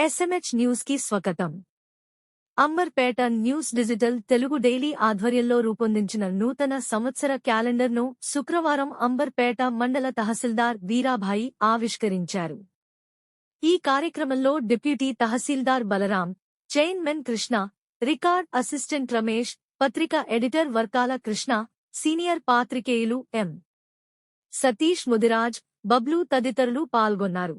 SMH news కి స్వాగతం. Amberpet news digital Telugu daily ఆధ్వర్యంలో రూపొందించిన నూతన సంవత్సర క్యాలెండర్ను శుక్రవారం అంబర్పేట మండల తహసీల్దార్ వీరాభాయి ఆవిష్కరించారు. ఈ కార్యక్రమంలో deputy tahsildar Balaram, chairman Krishna, record assistant Ramesh, పత్రిక ఎడిటర్ వర్కాల కృష్ణ, సీనియర్ పాత్రికేయులు ఎం. సతీష్, ముదిరాజ్, బబ్లు తదితరులు పాల్గొన్నారు.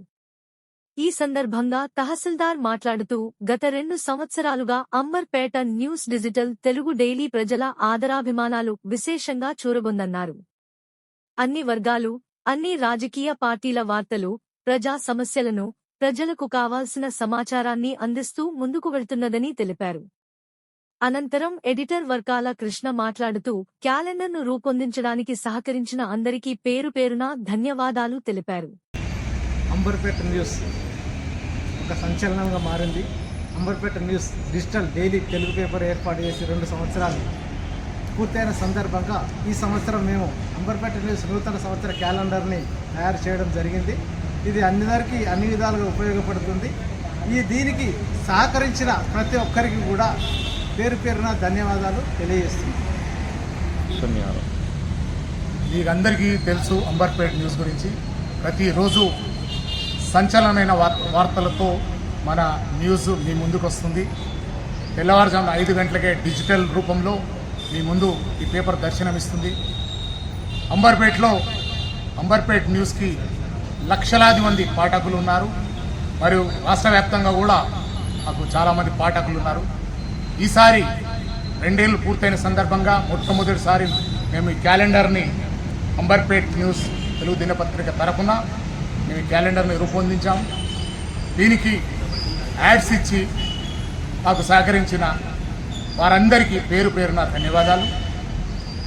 ఈ సందర్భంగా తహసీల్దార్ మాట్లాడుతూ గత 2 సంవత్సరాలుగా Amberpet news digital Telugu daily ప్రజల ఆదరాభిమానాలు విశేషంగా చూరగొందన్నారు. అన్ని వర్గాలు, అన్ని రాజకీయ పార్టీల వార్తలు, ప్రజా సమస్యలను, ప్రజలకు కావాల్సిన సమాచారాన్ని అందిస్తూ ముందుకు వెళ్తున్నదని తెలిపారు. అనంతరం ఎడిటర్ వర్కాల కృష్ణ మాట్లాడుతూ క్యాలెండర్ను రూపొందించడానికి సహకరించిన అందరికీ పేరుపేరున ధన్యవాదాలు తెలిపారు. అంబర్పేట న్యూస్ ఒక సంచలనంగా మారింది. Amberpet news digital daily Telugu paper ఏర్పాటు చేసి 2 సంవత్సరాలు పూర్తయిన సందర్భంగా ఈ సంవత్సరం మేము అంబర్పేట న్యూస్ నూతన సంవత్సర క్యాలెండర్ని తయారు చేయడం జరిగింది. ఇది అందరికీ అన్ని విధాలుగా ఉపయోగపడుతుంది. దీనికి సహకరించిన ప్రతి ఒక్కరికి కూడా పేరు పేరున ధన్యవాదాలు తెలియజేస్తుంది. మీకు అందరికీ తెలుసు అంబర్పేట న్యూస్ గురించి. ప్రతిరోజు సంచలనమైన వార్తలతో మన న్యూస్ మీ ముందుకు వస్తుంది. తెల్లవారుజామున 5 గంటలకే డిజిటల్ రూపంలో మీ ముందు ఈ పేపర్ దర్శనమిస్తుంది. అంబర్పేట న్యూస్కి లక్షలాది మంది పాఠకులు ఉన్నారు. మరియు రాష్ట్ర వ్యాప్తంగా కూడా మాకు చాలామంది పాఠకులు ఉన్నారు. ఈసారి 2 ఏళ్ళు పూర్తయిన సందర్భంగా మొట్టమొదటిసారి మేము ఈ క్యాలెండర్ని అంబర్పేట న్యూస్ తెలుగు దినపత్రిక తరఫున మేము ఈ క్యాలెండర్ని రూపొందించాం. దీనికి యాడ్స్ ఇచ్చి మాకు సహకరించిన వారందరికీ పేరు పేరున ధన్యవాదాలు.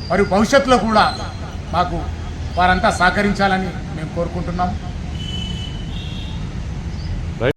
మరియు భవిష్యత్తులో కూడా మాకు వారంతా సహకరించాలని మేము కోరుకుంటున్నాం.